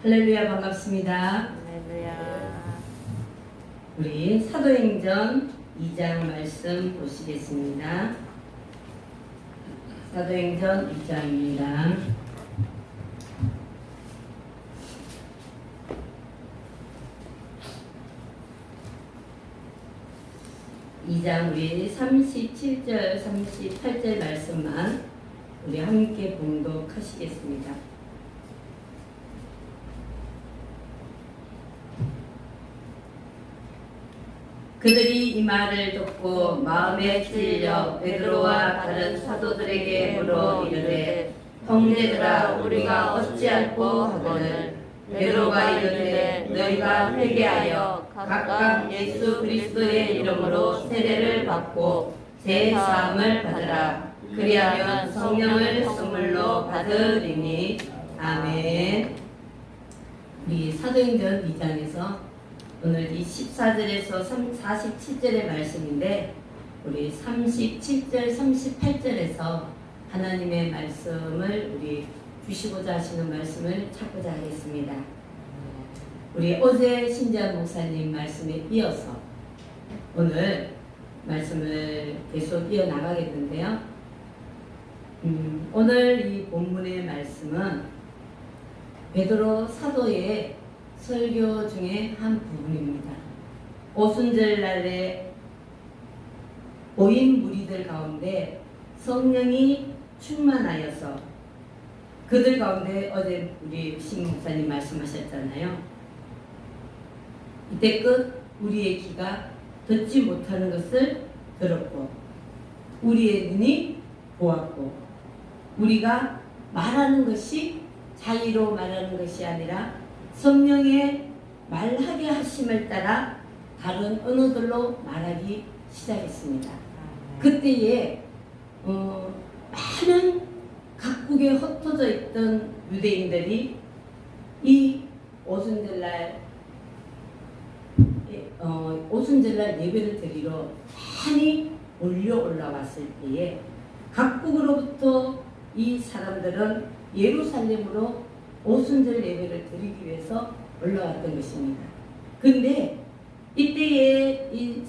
할렐루야, 반갑습니다. 할렐루야. 우리 사도행전 2장 말씀 보시겠습니다. 사도행전 2장입니다. 우리 37절, 38절 말씀만 우리 함께 봉독하시겠습니다. 그들이 이 말을 듣고 마음에 찔려 베드로와 다른 사도들에게 물어 이르되, 형제들아, 우리가 어찌할꼬 하거늘. 베드로가 이르되, 너희가 회개하여 각각 예수 그리스도의 이름으로 세례를 받고 제 사함을 받으라. 그리하면 성령을 선물로 받으리니. 아멘. 우리 사도행전 2장에서 오늘 이 14절에서 47절의 말씀인데, 우리 37절, 38절에서 하나님의 말씀을 우리 주시고자 하시는 말씀을 찾고자 하겠습니다. 우리 어제 신재한 목사님 말씀에 이어서 오늘 말씀을 계속 이어나가겠는데요. 오늘 이 본문의 말씀은 베드로 사도의 설교 중에 한 부분입니다. 오순절날에 모인 무리들 가운데 성령이 충만하여서 그들 가운데 어제 우리 신 목사님 말씀하셨잖아요. 이때껏 우리의 귀가 듣지 못하는 것을 들었고 우리의 눈이 보았고 우리가 말하는 것이 자의로 말하는 것이 아니라 성령의 말하게 하심을 따라 다른 언어들로 말하기 시작했습니다. 그때에 많은 각국에 흩어져 있던 유대인들이 이 오순절날 예배를 드리러 많이 올라왔을 때에 각국으로부터 이 사람들은 예루살렘으로 오순절 예배를 드리기 위해서 올라왔던 것입니다. 근데 이때에 이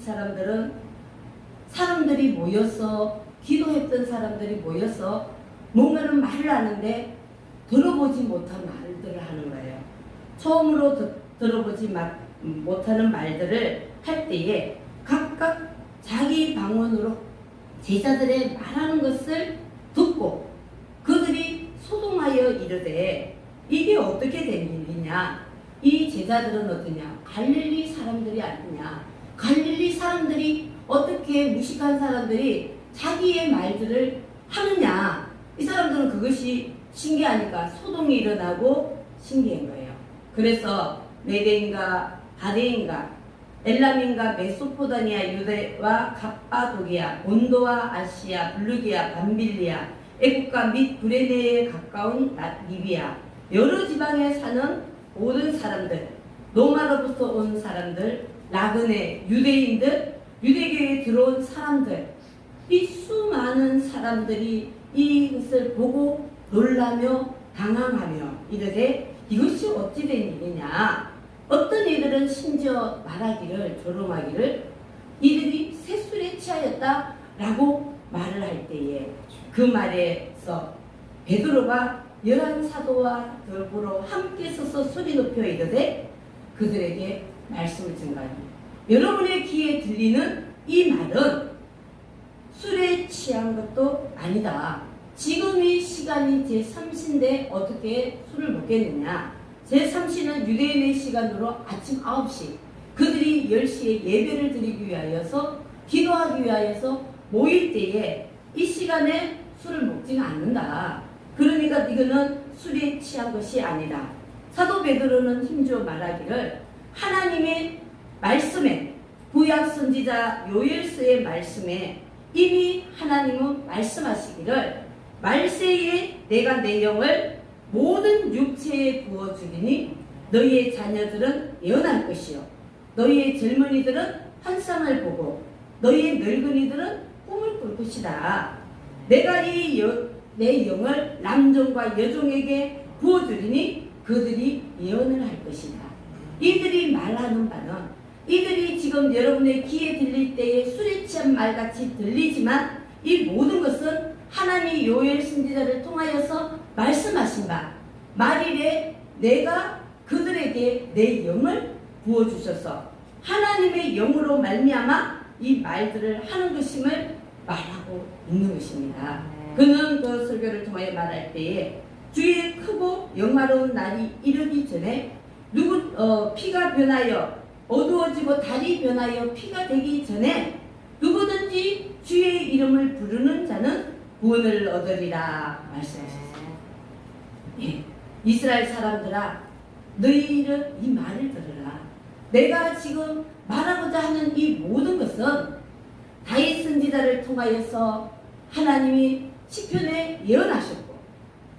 사람들이 모여서 기도했던 사람들이 모여서 뭔가를 말을 하는데 들어보지 못한 말들을 하는 거예요. 처음으로 들어보지 못하는 말들을 할 때에 각각 자기 방언으로 제자들의 말하는 것을 듣고 그들이 소동하여 이르되, 이게 어떻게 된 일이냐? 이 제자들은 어떠냐? 갈릴리 사람들이 아니냐? 갈릴리 사람들이 어떻게 무식한 사람들이 자기의 말들을 하느냐? 이 사람들은 그것이 신기하니까 소동이 일어나고 신기한 거예요. 그래서 메대인가 바데인가 엘람인가 메소포다미아 유대와 갑바도기아 본도와 아시아 블루기아 밤빌리아 애국가 및 브레네에 가까운 리비아 여러 지방에 사는 모든 사람들, 로마로부터 온 사람들, 나그네, 유대인들, 유대교에 들어온 사람들, 이 수많은 사람들이 이것을 보고 놀라며 당황하며 이르되, 이것이 어찌 된 일이냐? 어떤 이들은 심지어 말하기를, 조롱하기를 이들이 세술에 취하였다 라고 말을 할 때에 그 말에서 베드로가 11사도와 더불어 함께 서서 소리 높여 이르되 그들에게 말씀을 증가합니다. 여러분의 귀에 들리는 이 말은 술에 취한 것도 아니다. 지금 이 시간이 제3시인데 어떻게 술을 먹겠느냐? 제3시는 유대인의 시간으로 아침 9시 그들이 10시에 예배를 드리기 위하여서 기도하기 위하여서 모일 때에 이 시간에 술을 먹지는 않는다. 그러니까 이거는 술에 취한 것이 아니다. 사도 베드로는 힘주어 말하기를 하나님의 말씀에 구약 선지자 요엘서의 말씀에 이미 하나님은 말씀하시기를 말세에 내가 내 영을 모든 육체에 부어주리니 너희의 자녀들은 예언할 것이요 너희의 젊은이들은 환상을 보고 너희의 늙은이들은 꿈을 꿀 것이다. 내가 내 영을 남종과 여종에게 부어주리니 그들이 예언을 할 것이다. 이들이 말하는 바는 이들이 지금 여러분의 귀에 들릴 때에 술에 취한 말같이 들리지만 이 모든 것은 하나님이 요엘 선지자를 통하여서 말씀하신 바 말일에 내가 그들에게 내 영을 부어주셔서 하나님의 영으로 말미암아 이 말들을 하는 것임을 말하고 있는 것입니다. 그는 그 설교를 통하여 말할 때에 주의 크고 영화로운 날이 이르기 전에 피가 변하여 어두워지고 달이 변하여 피가 되기 전에 누구든지 주의 이름을 부르는 자는 구원을 얻으리라 말씀하셨습니다. 예. 이스라엘 사람들아 너희는 이 말을 들으라. 내가 지금 말하고자 하는 이 모든 것은 다윗 선지자를 통하여서 하나님이 시편에 예언하셨고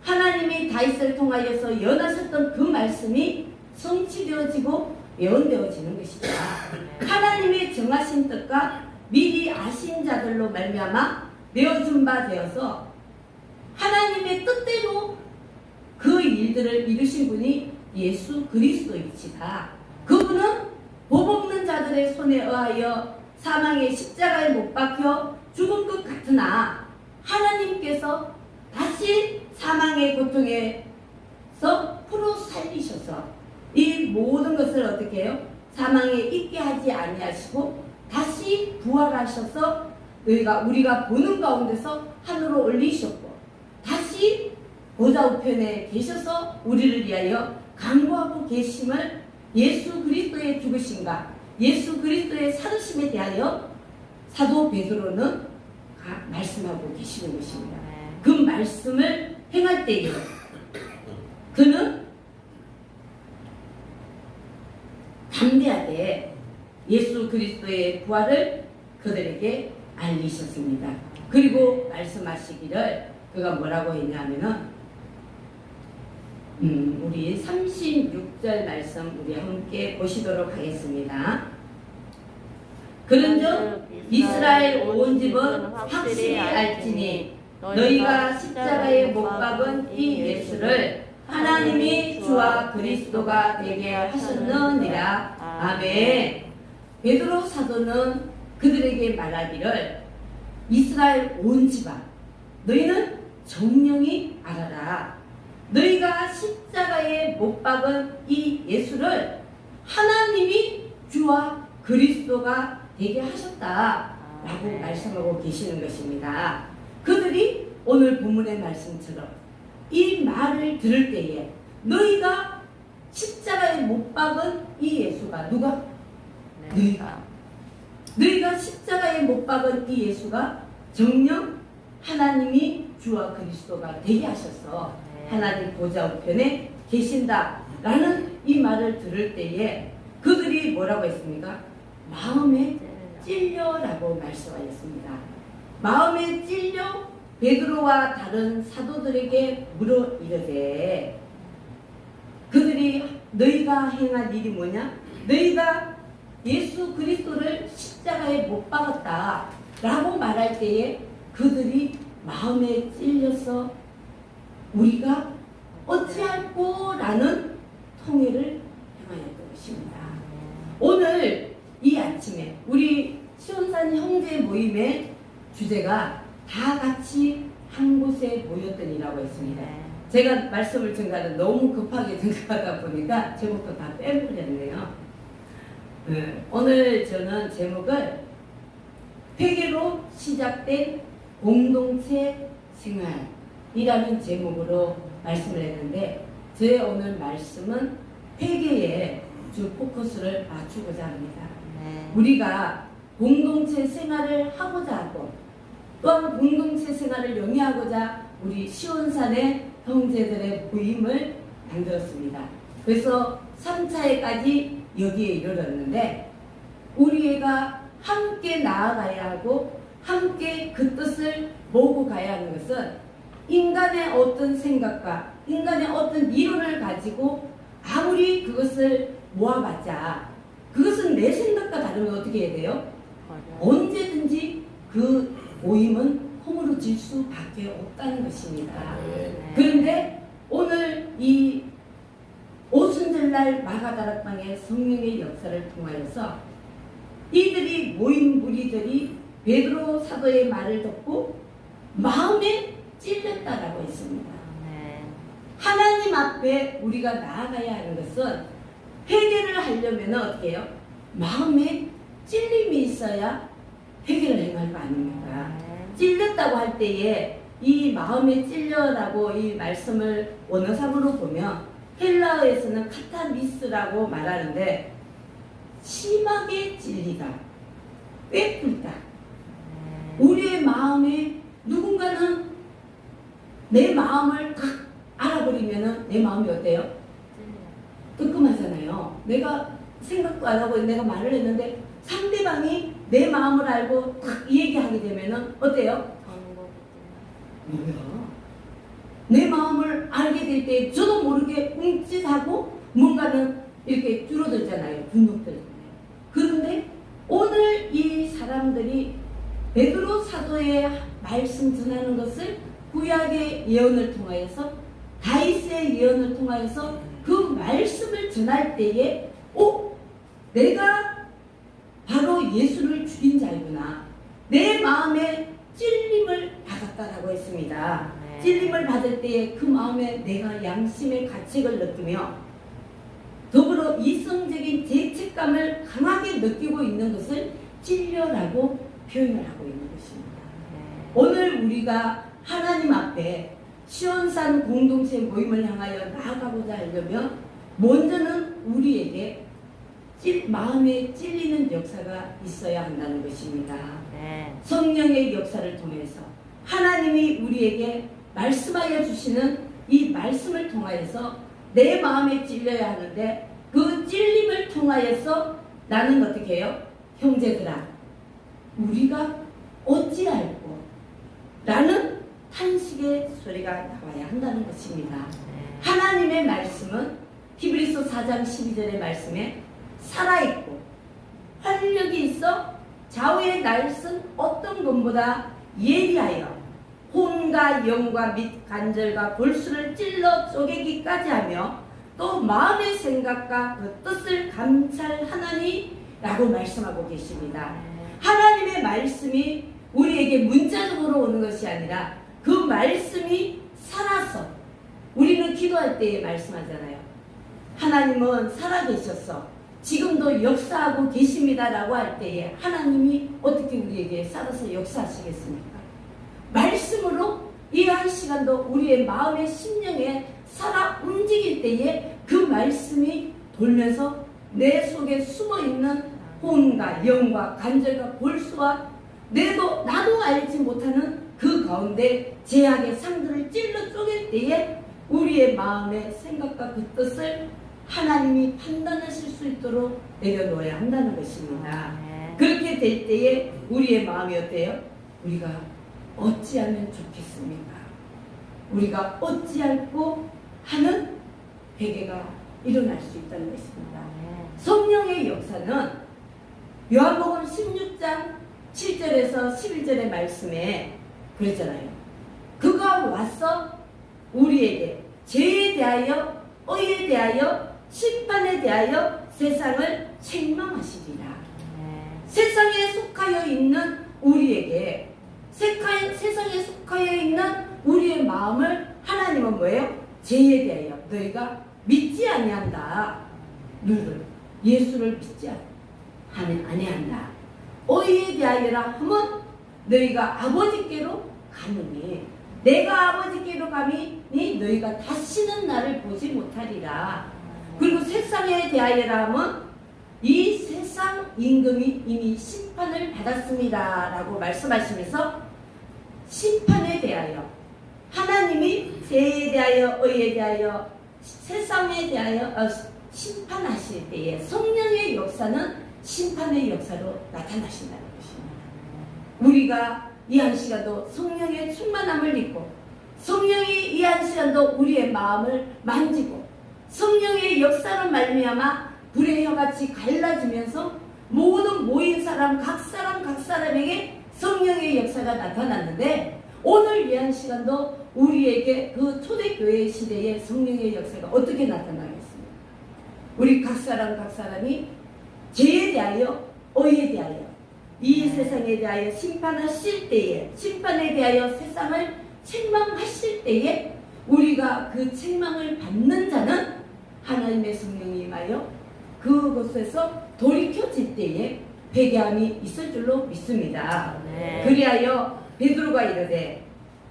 하나님이 다윗을 통하여서 예언하셨던 그 말씀이 성취되어지고 예언되어지는 것이다. 하나님의 정하신 뜻과 미리 아신 자들로 말미암아 내어준 바 되어서 하나님의 뜻대로 그 일들을 이루신 분이 예수 그리스도이시다. 그분은 복 없는 자들의 손에 의하여 사망의 십자가에 못 박혀 죽은 것 같으나 하나님께서 다시 사망의 고통에서 풀어 살리셔서 이 모든 것을 어떻게 해요? 사망에 있게 하지 아니하시고 다시 부활하셔서 우리가 보는 가운데서 하늘로 올리셨고 다시 보좌 우편에 계셔서 우리를 위하여 간구하고 계심을 예수 그리스도의 죽으심과 예수 그리스도의 살으심에 대하여 사도 베드로는 말씀하고 계시는 것입니다. 그 말씀을 행할 때에 그는 담대하게 예수 그리스도의 부활을 그들에게 알리셨습니다. 그리고 말씀하시기를 그가 뭐라고 했냐면은 우리 36절 말씀 우리 함께 보시도록 하겠습니다. 그런즉 이스라엘 온 집은 확실히 알지니 너희가 십자가에 못 박은 이 예수를 하나님이 주와 그리스도가 되게 하셨느니라. 아멘. 베드로 사도는 그들에게 말하기를 이스라엘 온 집아 너희는 정령이 알아라. 너희가 십자가에 못 박은 이 예수를 하나님이 주와 그리스도가 되게 하셨다라고 말씀하고 계시는 것입니다. 그들이 오늘 본문의 말씀처럼 이 말을 들을 때에 너희가 십자가에 못 박은 이 예수가 누가? 너희가 십자가에 못 박은 이 예수가 정녕 하나님이 주와 그리스도가 되게 하셔서 하나님 보좌 우편에 계신다라는 이 말을 들을 때에 그들이 뭐라고 했습니까? 마음에 찔려라고 말씀하셨습니다. 마음에 찔려 베드로와 다른 사도들에게 물어 이르되 그들이 너희가 행한 일이 뭐냐? 너희가 예수 그리스도를 십자가에 못 박았다 라고 말할 때에 그들이 마음에 찔려서 우리가 어찌할꼬 라는 통회를 행하였던 것입니다. 오늘 이 아침에 우리 시온산 형제 모임의 주제가 다 같이 한 곳에 모였더니라고 했습니다. 제가 말씀을 전가를 너무 급하게 전가하다 보니까 제목도 다 빼버렸네요. 오늘 저는 제목을 회개로 시작된 공동체 생활이라는 제목으로 말씀을 했는데 제 오늘 말씀은 회개에 주 포커스를 맞추고자 합니다. 우리가 공동체 생활을 하고자 하고 또한 공동체 생활을 영위하고자 우리 시온산의 형제들의 모임을 만들었습니다. 그래서 3차에까지 여기에 이르렀는데 우리가 함께 나아가야 하고 함께 그 뜻을 모으고 가야 하는 것은 인간의 어떤 생각과 인간의 어떤 이론을 가지고 아무리 그것을 모아봤자 그것은 내 생각과 다르면 어떻게 해야 돼요? 언제든지 그 모임은 허물어질 수밖에 없다는 것입니다. 그런데 오늘 이 오순절날 마가다락방의 성령의 역사를 통하여서 이들이 모인 무리들이 베드로 사도의 말을 듣고 마음에 찔렸다라고 했습니다. 하나님 앞에 우리가 나아가야 하는 것은 회개를 하려면 어떻게 해요? 마음에 찔림이 있어야 회개를 행할 거 아닙니까? 찔렸다고 할 때에 이 마음에 찔려라고 이 말씀을 원어상으로 보면 헬라어에서는 카타미스라고 말하는데 심하게 찔리다, 꿰풀다. 우리의 마음에 누군가는 내 마음을 딱 알아버리면 내 마음이 어때요? 뜨끔하잖아요. 내가 생각도 안 하고 내가 말을 했는데 상대방이 내 마음을 알고 딱 얘기하게 되면 어때요? 뭐야? 내 마음을 알게 될 때 저도 모르게 움찔하고 뭔가는 이렇게 줄어들잖아요. 분노들. 그런데 오늘 이 사람들이 베드로 사도의 말씀 전하는 것을 구약의 예언을 통하여서 다윗의 예언을 통하여서 그 말씀을 전할 때에 내가 바로 예수를 죽인 자이구나. 내 마음에 찔림을 받았다라고 했습니다. 찔림을 받을 때에 그 마음에 내가 양심의 가책을 느끼며 더불어 이성적인 죄책감을 강하게 느끼고 있는 것을 찔려라고 표현을 하고 있는 것입니다. 오늘 우리가 하나님 앞에 시온산 공동체 모임을 향하여 나아가고자 하려면 먼저는 우리에게 마음에 찔리는 역사가 있어야 한다는 것입니다. 성령의 역사를 통해서 하나님이 우리에게 말씀하여 주시는 이 말씀을 통하여서 내 마음에 찔려야 하는데 그 찔림을 통하여서 나는 어떻게 해요? 형제들아, 우리가 어찌할꼬? 라는 탄식의 소리가 나와야 한다는 것입니다. 하나님의 말씀은 히브리서 4장 12절의 말씀에 살아있고 활력이 있어 좌우의 날선 어떤 것보다 예리하여 혼과 영과 및 간절과 골수를 찔러 쪼개기까지 하며 또 마음의 생각과 그 뜻을 감찰하나니 라고 말씀하고 계십니다. 하나님의 말씀이 우리에게 문자적으로 오는 것이 아니라 그 말씀이 살아서 우리는 기도할 때에 말씀하잖아요. 하나님은 살아계셔서 지금도 역사하고 계십니다라고 할 때에 하나님이 어떻게 우리에게 살아서 역사하시겠습니까? 말씀으로 이 한 시간도 우리의 마음의 심령에 살아 움직일 때에 그 말씀이 돌면서 내 속에 숨어있는 혼과 영과 간절과 골수와 나도 알지 못하는 그 가운데 제약의 상들을 찔러 쪼갤 때에 우리의 마음의 생각과 그 뜻을 하나님이 판단하실 수 있도록 내려놓아야 한다는 것입니다. 그렇게 될 때에 우리의 마음이 어때요? 우리가 어찌하면 좋겠습니까? 우리가 어찌할꼬 하는 회개가 일어날 수 있다는 것입니다. 성령의 역사는 요한복음 16장 7절에서 11절의 말씀에 그랬잖아요. 그가 와서 우리에게 죄에 대하여 의에 대하여 심판에 대하여 세상을 책망하시리라. 세상에 속하여 있는 우리에게 세상에 속하여 있는 우리의 마음을 하나님은 뭐예요? 죄에 대하여 너희가 믿지 아니한다. 누구를? 예수를 믿지 아니한다. 의에 대하여라 하면 너희가 아버지께로 가느니 내가 아버지께로 가니 너희가 다시는 나를 보지 못하리라. 그리고 세상에 대하여라 하면 이 세상 임금이 이미 심판을 받았습니다 라고 말씀하시면서 심판에 대하여 하나님이 죄에 대하여 의에 대하여 세상에 대하여 심판하실 때에 성령의 역사는 심판의 역사로 나타나신다는 것입니다. 우리가 이 한 시간도 성령의 충만함을 입고 성령이 이 한 시간도 우리의 마음을 만지고 성령의 역사로 말미암아 불의 혀같이 갈라지면서 모든 모인 사람 각 사람에게 성령의 역사가 나타났는데 오늘 이 한 시간도 우리에게 그 초대교회 시대의 성령의 역사가 어떻게 나타나겠습니까? 우리 각 사람이 죄에 대하여, 의에 대하여, 이 세상에 대하여 심판하실 때에, 심판에 대하여 세상을 책망하실 때에 우리가 그 책망을 받는 자는 하나님의 성령이 임하여 그곳에서 돌이켜질 때에 회개함이 있을 줄로 믿습니다. 네. 그리하여 베드로가 이르되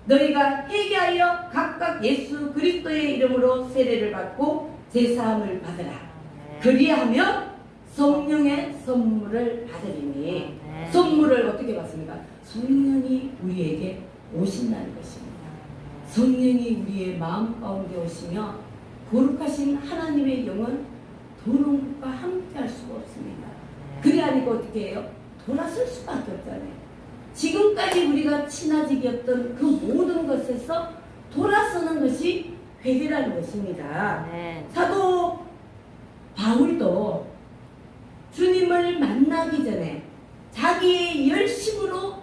너희가 회개하여 각각 예수 그리스도의 이름으로 세례를 받고 제사함을 받으라. 그리하면 성령의 선물을 받으리니. 네. 선물을 어떻게 받습니까? 성령이 우리에게 오신다는 것입니다. 성령이 우리의 마음 가운데 오시며 거룩하신 하나님의 영은 더러운 것과 함께 할 수가 없습니다. 그래 아니고 어떻게 해요? 돌아설 수밖에 없잖아요. 지금까지 우리가 친아직이었던 그 모든 것에서 돌아서는 것이 회개라는 것입니다. 네. 사도 바울도 주님을 만나기 전에 자기의 열심으로,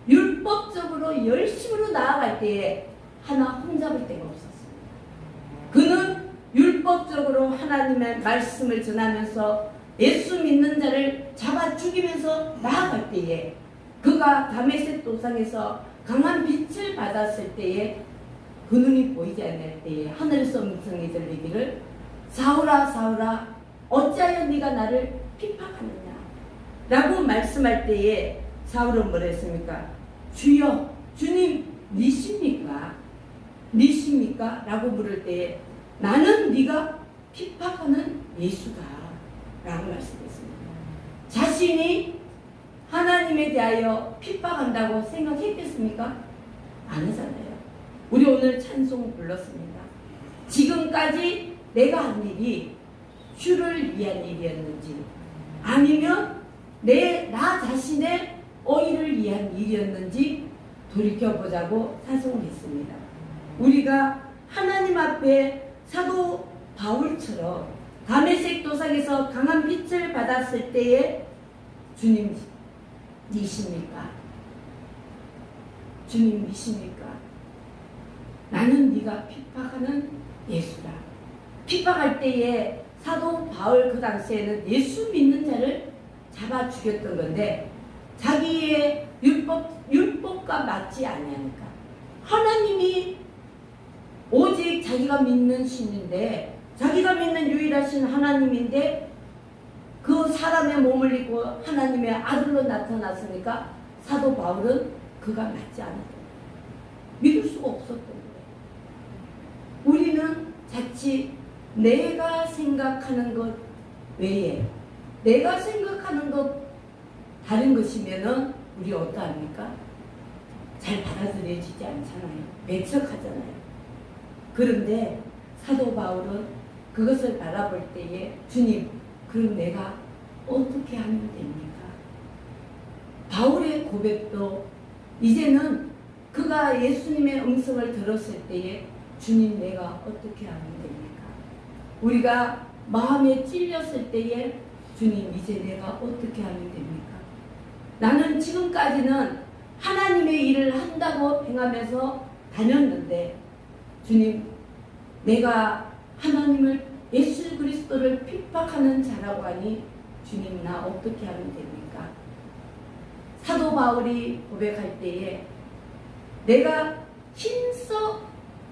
율법적으로 열심으로 나아갈 때에 하나 흠잡을 데가 없었습니다. 그는 율법적으로 하나님의 말씀을 전하면서 예수 믿는 자를 잡아 죽이면서 나아갈 때에, 그가 다메섹 도상에서 강한 빛을 받았을 때에 그 눈이 보이지 않을 때에 하늘에서 음성이 들리기를 사울아 사울아 어찌하여 네가 나를 핍박하느냐 라고 말씀할 때에 사울은 뭐라 했습니까? 주여 주님 니십니까? 니십니까? 라고 물을 때에 나는 네가 핍박하는 예수다 라고 말씀했습니다. 자신이 하나님에 대하여 핍박한다고 생각했겠습니까? 안 하잖아요. 우리 오늘 찬송 불렀습니다. 지금까지 내가 한 일이 주를 위한 일이었는지 아니면 나 자신의 의를 위한 일이었는지 돌이켜보자고 찬송했습니다. 우리가 하나님 앞에 사도 바울처럼 다메섹 도상에서 강한 빛을 받았을 때에 주님 니십니까? 주님 니십니까? 나는 네가 핍박하는 예수다. 핍박할 때에 사도 바울 그 당시에는 예수 믿는 자를 잡아 죽였던 건데 자기의 율법과 맞지 아니하니까 하나님이 오직 자기가 믿는 신인데 자기가 믿는 유일하신 하나님인데 그 사람의 몸을 입고 하나님의 아들로 나타났으니까 사도 바울은 그가 맞지 않았던 거예요. 믿을 수가 없었던 거예요. 우리는 자칫 내가 생각하는 것 외에 내가 생각하는 것 다른 것이면은 우리 어떠합니까? 잘 받아들여지지 않잖아요. 배척하잖아요. 그런데 사도 바울은 그것을 바라볼 때에 주님 그럼 내가 어떻게 하면 됩니까? 바울의 고백도 이제는 그가 예수님의 음성을 들었을 때에 주님 내가 어떻게 하면 됩니까? 우리가 마음에 찔렸을 때에 주님 이제 내가 어떻게 하면 됩니까? 나는 지금까지는 하나님의 일을 한다고 행하면서 다녔는데 주님 내가 하나님을 예수 그리스도를 핍박하는 자라고 하니 주님 나 어떻게 하면 됩니까? 사도 바울이 고백할 때에 내가 힘써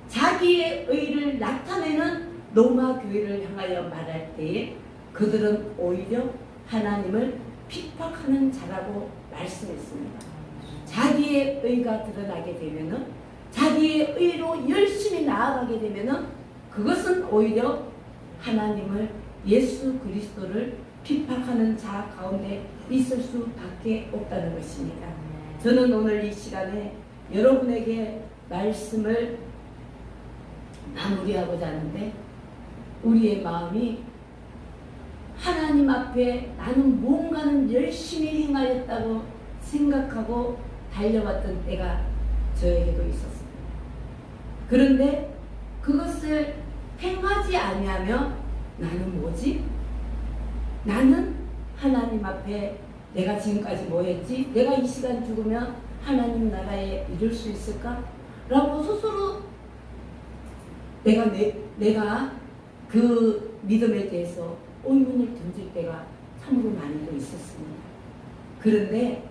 자기의 의를 나타내는 로마 교회를 향하여 말할 때에 그들은 오히려 하나님을 핍박하는 자라고 말씀했습니다. 자기의 의가 드러나게 되면은 자기의 의로 열심히 나아가게 되면은 그것은 오히려 하나님을 예수 그리스도를 핍박하는 자 가운데 있을 수밖에 없다는 것입니다. 저는 오늘 이 시간에 여러분에게 말씀을 마무리하고자 하는데 우리의 마음이 하나님 앞에 나는 뭔가는 열심히 행하였다고 생각하고 달려왔던 때가 저에게도 있었습니다. 그런데 그것을 행하지 아니하며 나는 뭐지? 나는 하나님 앞에 내가 지금까지 뭐 했지? 내가 이 시간 죽으면 하나님 나라에 이룰 수 있을까? 라고 스스로 내가 그 믿음에 대해서 의문을 던질 때가 참으로 많이도 있었습니다. 그런데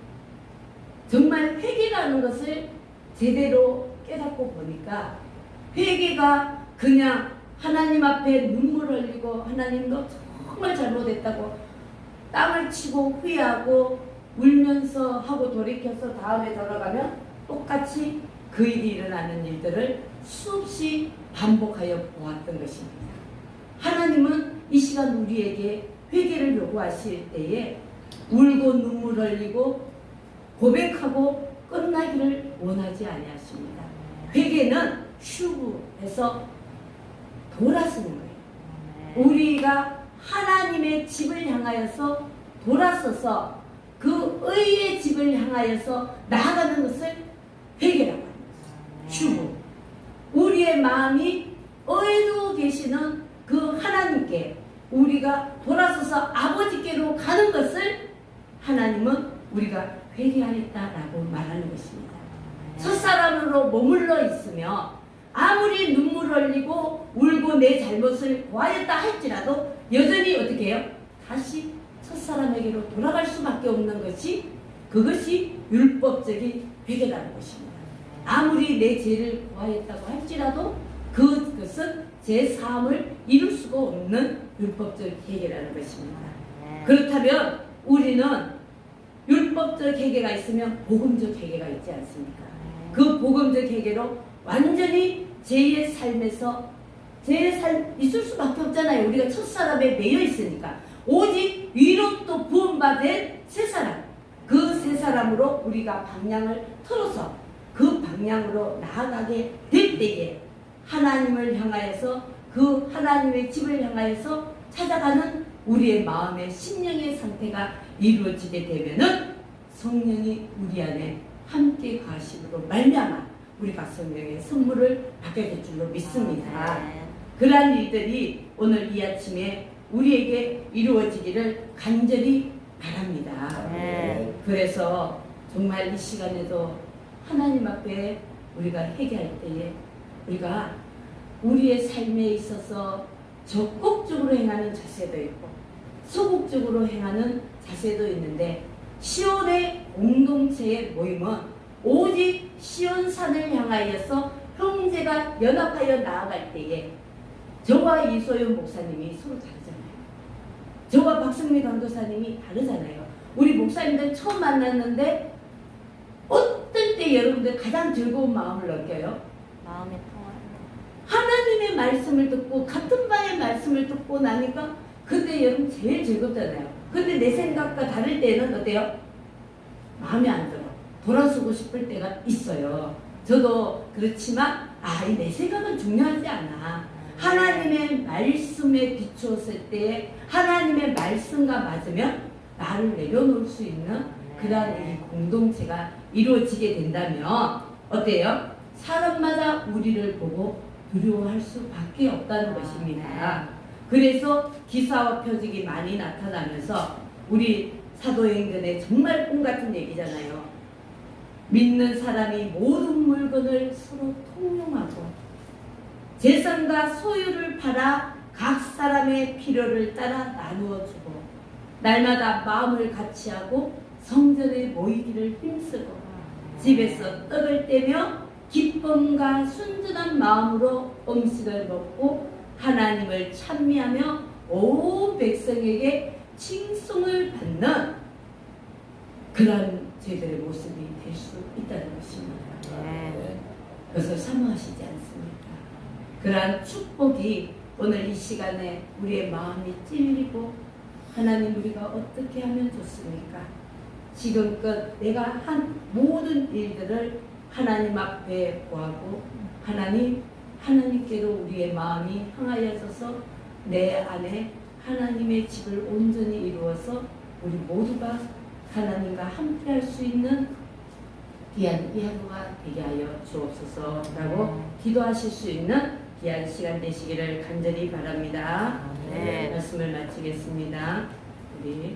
정말 회개라는 것을 제대로 깨닫고 보니까 회개가 그냥 하나님 앞에 눈물 흘리고 하나님 너 정말 잘못했다고 땅을 치고 후회하고 울면서 하고 돌이켜서 다음에 돌아가면 똑같이 그 일이 일어나는 일들을 수없이 반복하여 보았던 것입니다. 하나님은 이 시간 우리에게 회개를 요구하실 때에 울고 눈물 흘리고 고백하고 끝나기를 원하지 아니하십니다. 회개는 슈브에서 돌아서는 거예요. 우리가 하나님의 집을 향하여서 돌아서서 그 의의 집을 향하여서 나아가는 것을 회개라고 합니다. 슈브. 우리의 마음이 의로 계시는 그 하나님께 우리가 돌아서서 아버지께로 가는 것을 하나님은 우리가 회개하였다라고 말하는 것입니다. 첫사람으로 머물러 있으며 아무리 눈물 흘리고 울고 내 잘못을 고하였다 할지라도 여전히 어떻게 해요? 다시 첫사람에게로 돌아갈 수밖에 없는 것이 그것이 율법적인 회개라는 것입니다. 아무리 내 죄를 고하였다고 할지라도 그것은 제 사함을 이룰 수가 없는 율법적 회개라는 것입니다. 그렇다면 우리는 율법적 회개가 있으면 복음적 회개가 있지 않습니까? 그 복음적 회개로 완전히 제 삶에서 제 삶 있을 수밖에 없잖아요. 우리가 첫사람에 매여 있으니까 오직 위로부터 구원받은 새 사람, 그 새 사람으로 우리가 방향을 틀어서 그 방향으로 나아가게 될 때에 하나님을 향하여서 그 하나님의 집을 향하여서 찾아가는 우리의 마음의 심령의 상태가 이루어지게 되면은 성령이 우리 안에 함께 가심으로 말미암아 우리가 성령의 선물을 받게 될 줄로 믿습니다. 그러한 일들이 오늘 이 아침에 우리에게 이루어지기를 간절히 바랍니다. 그래서 정말 이 시간에도 하나님 앞에 우리가 회개할 때에 우리가 우리의 삶에 있어서 적극적으로 행하는 자세도 있고 소극적으로 행하는 자세도 있는데 시온의 공동체의 모임은 오직 시온산을 향하여서 형제가 연합하여 나아갈 때에 저와 이소연 목사님이 서로 다르잖아요. 저와 박승미 강도사님이 다르잖아요. 우리 목사님들 처음 만났는데 어떤 때 여러분들 가장 즐거운 마음을 느껴요? 마음의 평화. 하나님의 말씀을 듣고 같은 바의 말씀을 듣고 나니까 그때 여러분 제일 즐겁잖아요. 근데 내 생각과 다를 때는 어때요? 마음에 안 들어. 돌아서고 싶을 때가 있어요. 저도 그렇지만 내 생각은 중요하지 않아. 하나님의 말씀에 비추었을 때 하나님의 말씀과 맞으면 나를 내려놓을 수 있는 그러한 이 공동체가 이루어지게 된다면 어때요? 사람마다 우리를 보고 두려워할 수밖에 없다는 것입니다. 그래서 기사와 표적이 많이 나타나면서 우리 사도행전에 정말 꿈 같은 얘기잖아요. 믿는 사람이 모든 물건을 서로 통용하고 재산과 소유를 팔아 각 사람의 필요를 따라 나누어 주고 날마다 마음을 같이하고 성전에 모이기를 힘쓰고 집에서 떡을 떼며 기쁨과 순전한 마음으로 음식을 먹고 하나님을 찬미하며 온 백성에게 칭송을 받는 그런 저희들의 모습이 될 수 있다는 것입니다. 그것을 사모하시지 않습니까? 그러한 축복이 오늘 이 시간에 우리의 마음이 찔리고 하나님 우리가 어떻게 하면 좋습니까? 지금껏 내가 한 모든 일들을 하나님 앞에 구하고 하나님께로 우리의 마음이 향하여져서 내 안에 하나님의 집을 온전히 이루어서 우리 모두가 하나님과 함께 할 수 있는 귀한 이 하루가 되게 하여 주옵소서라고 기도하실 수 있는 귀한 시간 되시기를 간절히 바랍니다. 말씀을 마치겠습니다. 우리